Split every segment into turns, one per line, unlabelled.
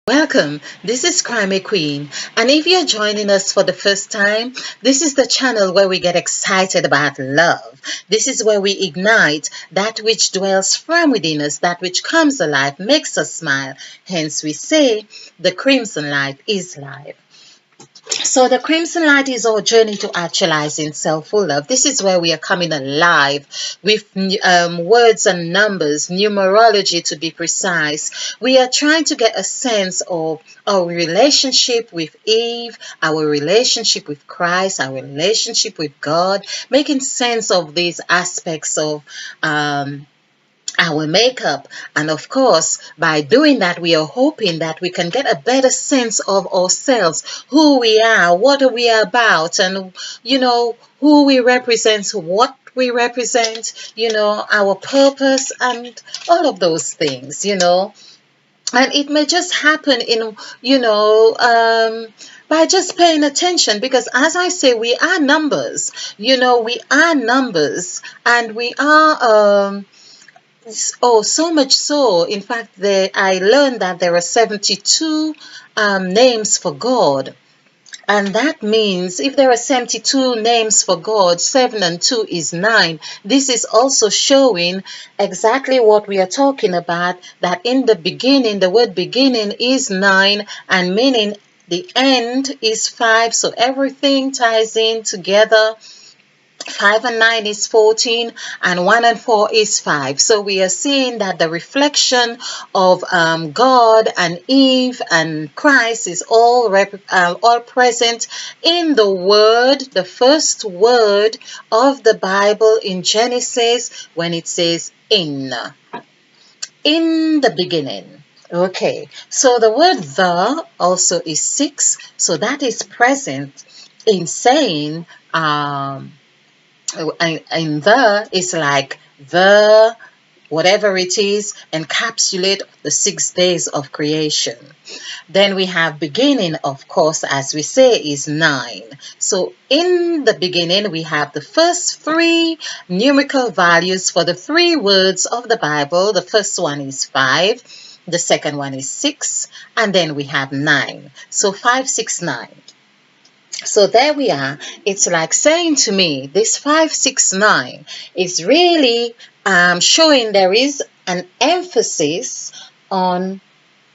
Welcome. This is Crime Queen, and if you're joining us for the first time, this is the channel where we get excited about love. This is where we ignite that which dwells from within us, that which comes alive, makes us smile. Hence, we say the crimson light is life. So the Crimson Light is our journey to actualizing self-full love. This is where we are coming alive with words and numbers, numerology to be precise. We are trying to get a sense of our relationship with Eve, our relationship with Christ, our relationship with God, making sense of these aspects of our makeup. And of course, by doing that, we are hoping that we can get a better sense of ourselves, who we are, what are we about, and who we represent, what we represent, our purpose, and all of those things. And it may just happen by just paying attention, because as I say, we are numbers. We are numbers, and we are oh, so much so. In fact, I learned that there are 72 names for God. And that means if there are 72 names for God, 7 and 2 is 9. This is also showing exactly what we are talking about, that in the beginning, the word beginning is 9, and meaning the end is 5. So everything ties in together. 5 and 9 is 14, and 1 and 4 is 5. So we are seeing that the reflection of God and Eve and Christ is all present in the word, the first word of the Bible in Genesis, when it says in the beginning. Okay, so the word the also is 6, so that is present in saying and the is like the whatever it is, encapsulate the 6 days of creation. Then we have beginning, of course, as we say, is 9. So in the beginning, we have the first 3 numerical values for the 3 words of the Bible. The first one is 5, the second one is 6, and then we have 9. So 5, 6, 9. So there we are. It's like saying to me, this 569 is really showing there is an emphasis on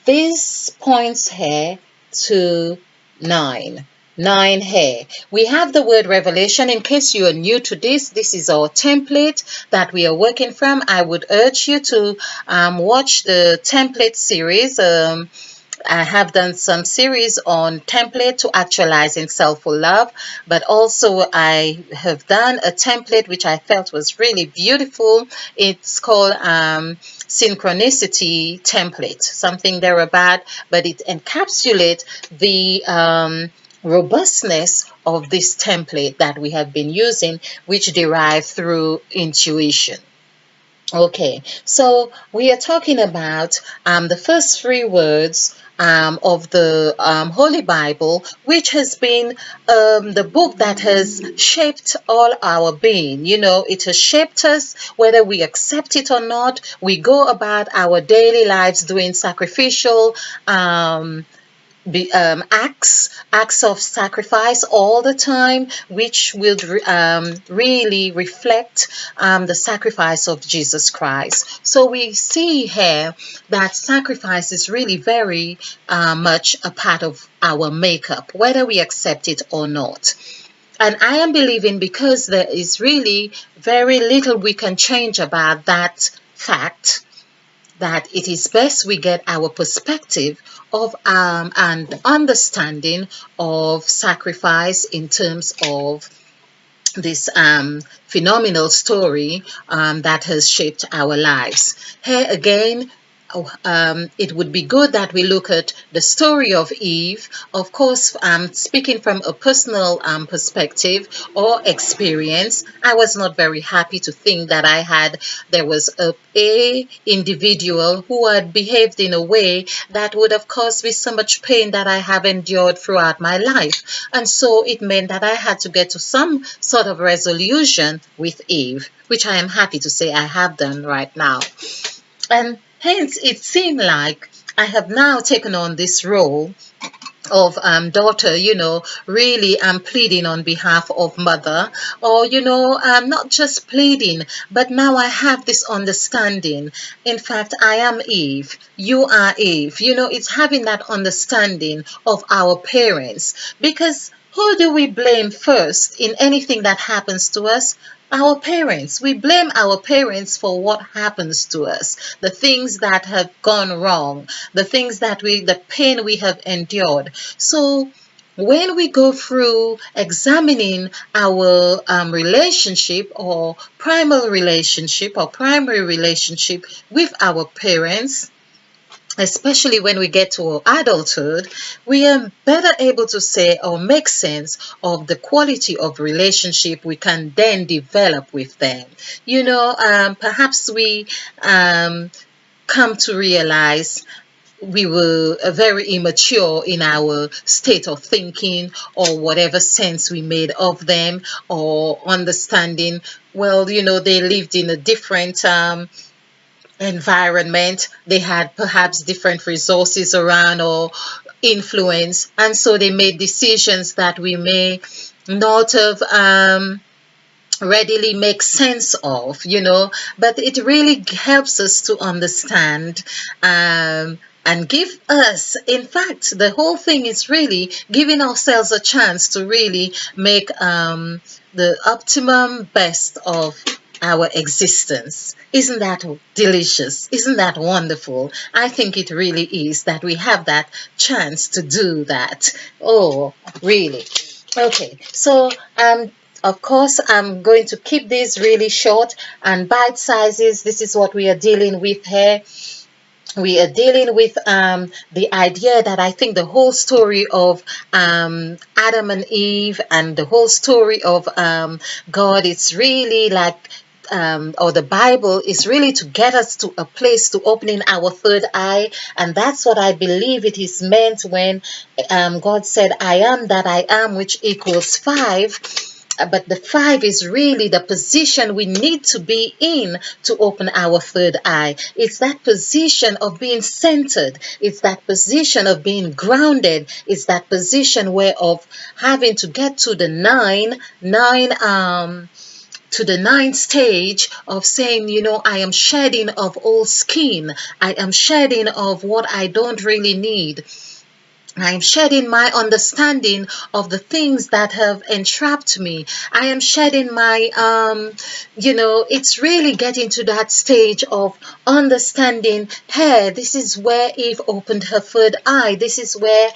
these points here to 9. 9 here. We have the word revelation. In case you are new to this is our template that we are working from. I would urge you to watch the template series. I have done some series on template to actualizing self-full love, but also I have done a template which I felt was really beautiful. It's called synchronicity template, something thereabout, but it encapsulates the robustness of this template that we have been using, which derived through intuition. Okay, so we are talking about the first 3 words of the Holy Bible, which has been the book that has shaped all our being. It has shaped us, whether we accept it or not. We go about our daily lives doing sacrificial acts of sacrifice all the time, which will really reflect the sacrifice of Jesus Christ. So we see here that sacrifice is really very much a part of our makeup, whether we accept it or not. And I am believing, because there is really very little we can change about that fact, that it is best we get our perspective of and understanding of sacrifice in terms of this phenomenal story that has shaped our lives. Here again, it would be good that we look at the story of Eve. Of course, speaking from a personal perspective or experience, I was not very happy to think that there was a individual who had behaved in a way that would have caused me so much pain that I have endured throughout my life. And so it meant that I had to get to some sort of resolution with Eve, which I am happy to say I have done right now. And hence, it seemed like I have now taken on this role of daughter, really pleading on behalf of mother, or not just pleading, but now I have this understanding. In fact, I am Eve, you are Eve. It's having that understanding of our parents, because who do we blame first in anything that happens to us? Our parents. We blame our parents for what happens to us, the things that have gone wrong, the pain we have endured. So when we go through examining our relationship or primary relationship with our parents, especially when we get to adulthood, we are better able to say or make sense of the quality of relationship we can then develop with them. Perhaps we come to realize we were very immature in our state of thinking, or whatever sense we made of them, or understanding. Well, they lived in a different environment. They had perhaps different resources around or influence, and so they made decisions that we may not have readily make sense of, but it really helps us to understand, and give us, in fact, the whole thing is really giving ourselves a chance to really make the optimum best of our existence. Isn't that delicious? Isn't that wonderful? I think it really is that we have that chance to do that. Oh, really? Okay, so of course, I'm going to keep this really short and bite sizes. This is what we are dealing with here. We are dealing with the idea that I think the whole story of Adam and Eve and the whole story of God, it's really like, or the Bible is really to get us to a place to opening our third eye. And that's what I believe it is meant when God said, I am that I am, which equals 5. But the 5 is really the position we need to be in to open our third eye. It's that position of being centered. It's that position of being grounded. It's that position where of having to get to the ninth stage of saying, I am shedding of old skin. I am shedding of what I don't really need. I'm shedding my understanding of the things that have entrapped me. I am shedding my, it's really getting to that stage of understanding, hey, this is where Eve opened her third eye. This is where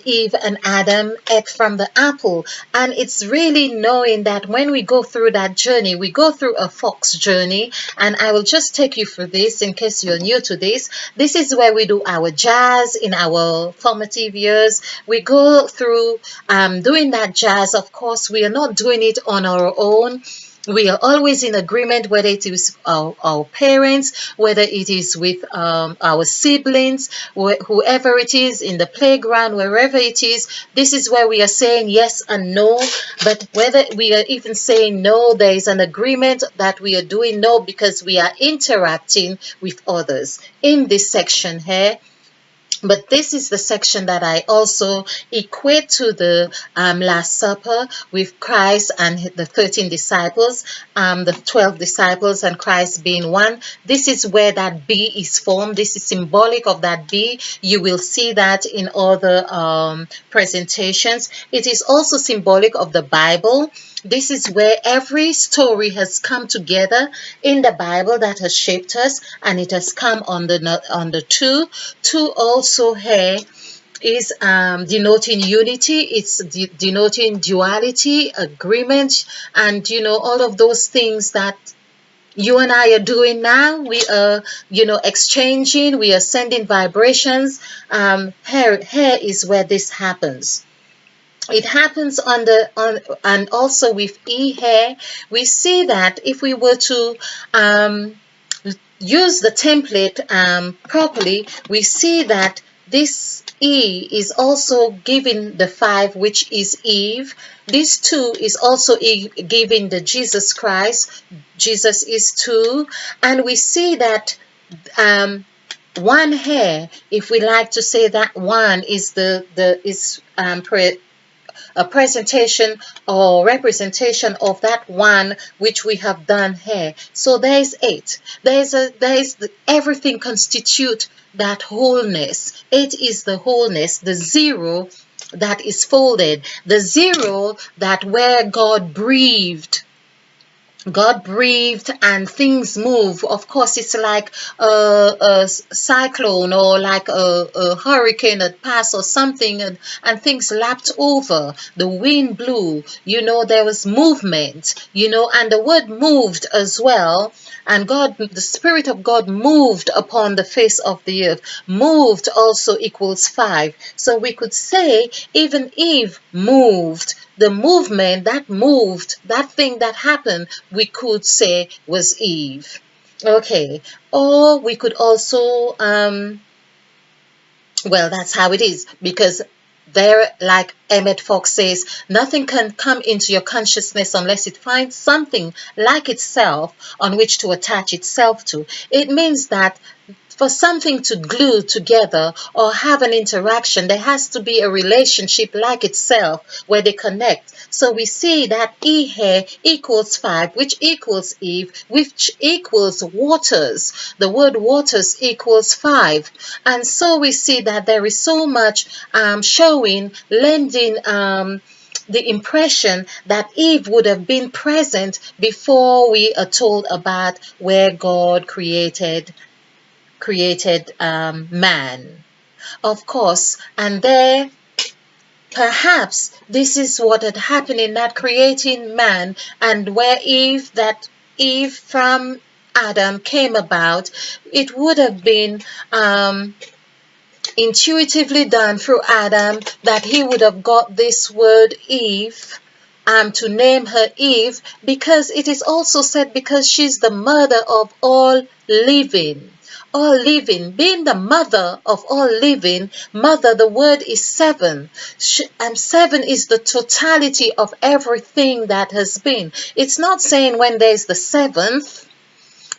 Eve and Adam ate from the apple. And it's really knowing that when we go through that journey, we go through a fox journey. And I will just take you through this in case you're new to this. This is where we do our jazz in our formative years. We go through doing that jazz. Of course, we are not doing it on our own. We are always in agreement, whether it is our parents, whether it is with our siblings, whoever it is in the playground, wherever it is. This is where we are saying yes and no. But whether we are even saying no, there is an agreement that we are doing no because we are interacting with others in this section here. But this is the section that I also equate to the Last Supper with Christ and the 13 disciples, the 12 disciples and Christ being one. This is where that B is formed. This is symbolic of that B. You will see that in other presentations. It is also symbolic of the Bible. This is where every story has come together in the Bible that has shaped us, and it has come on the two. Two also here is denoting unity. It's denoting duality, agreement, and all of those things that you and I are doing now. We are exchanging. We are sending vibrations. Here is where this happens. It happens and also with E here, we see that if we were to use the template properly, we see that this E is also giving the 5, which is Eve. This 2 is also giving the Jesus Christ. Jesus is 2. And we see that one hair, if we like to say that one is a presentation or representation of that one which we have done here. So there is 8. Everything constitute that wholeness. 8 is the wholeness, the 0 that is folded, the 0 that where God breathed and things move. Of course, it's like a cyclone or like a hurricane that passed or something, and things lapped over. The wind blew, there was movement, and the word moved as well. And God, the Spirit of God moved upon the face of the earth. Moved also equals 5. So we could say even Eve moved. The movement that moved, that thing that happened, we could say was Eve. Okay. Or we could also, well, that's how it is, because there, like Emmett Fox says, nothing can come into your consciousness unless it finds something like itself on which to attach itself to. It means that for something to glue together or have an interaction, there has to be a relationship like itself where they connect. So we see that E here equals 5, which equals Eve, which equals waters. The word waters equals 5. And so we see that there is so much lending the impression that Eve would have been present before we are told about where God created man, of course. And there, perhaps this is what had happened in that creating man, and where Eve from Adam came about. It would have been intuitively done through Adam that he would have got this word Eve, to name her Eve, because it is also said because she's the mother of all living. All living, being the mother of all living, mother, the word is 7. And 7 is the totality of everything that has been. It's not saying when there's the 7th.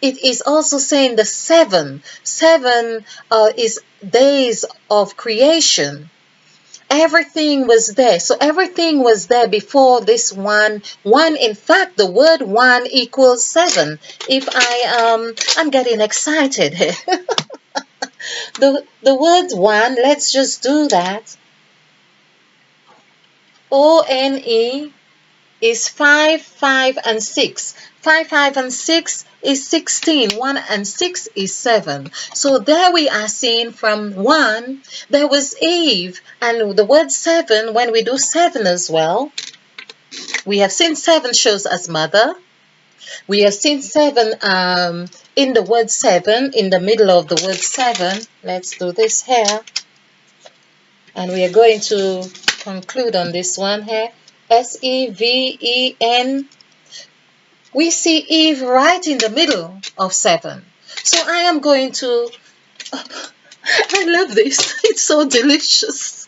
It is also saying the 7. 7 is days of creation. Everything was there. So everything was there before this one. In fact, the word 1 equals 7. If I'm getting excited here. the word 1, let's just do that. O-N-E is 5, 5, and 6. 5, 5, and 6 is 16. 1 and 6 is 7. So there we are seeing from 1, there was Eve. And the word 7, when we do 7 as well, we have seen 7 shows as mother. We have seen 7 in the word 7, in the middle of the word 7. Let's do this here. And we are going to conclude on this one here. S-E-V-E-N. We see Eve right in the middle of 7. So I am going to, I love this. It's so delicious.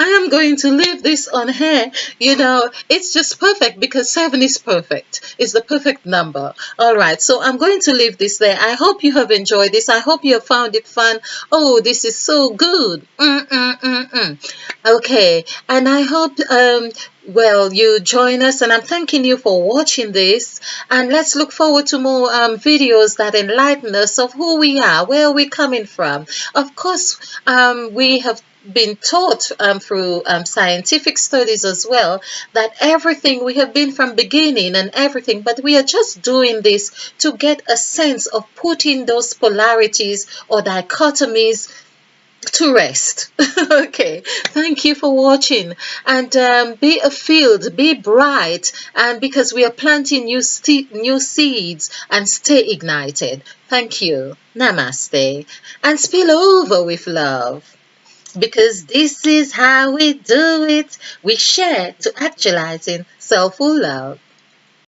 I am going to leave this on here. It's just perfect because 7 is perfect. It's the perfect number. All right. So I'm going to leave this there. I hope you have enjoyed this. I hope you have found it fun. Oh, this is so good. Okay. And I hope, well, you join us, and I'm thanking you for watching this. And let's look forward to more videos that enlighten us of who we are, where we're coming from. Of course, we have been taught through scientific studies as well that everything we have been from beginning and everything, but we are just doing this to get a sense of putting those polarities or dichotomies to rest. Okay, thank you for watching, and be a field, be bright, and because we are planting new seeds, and stay ignited. Thank you. Namaste, and spill over with love. Because this is how we do it. We share to actualizing soulful love.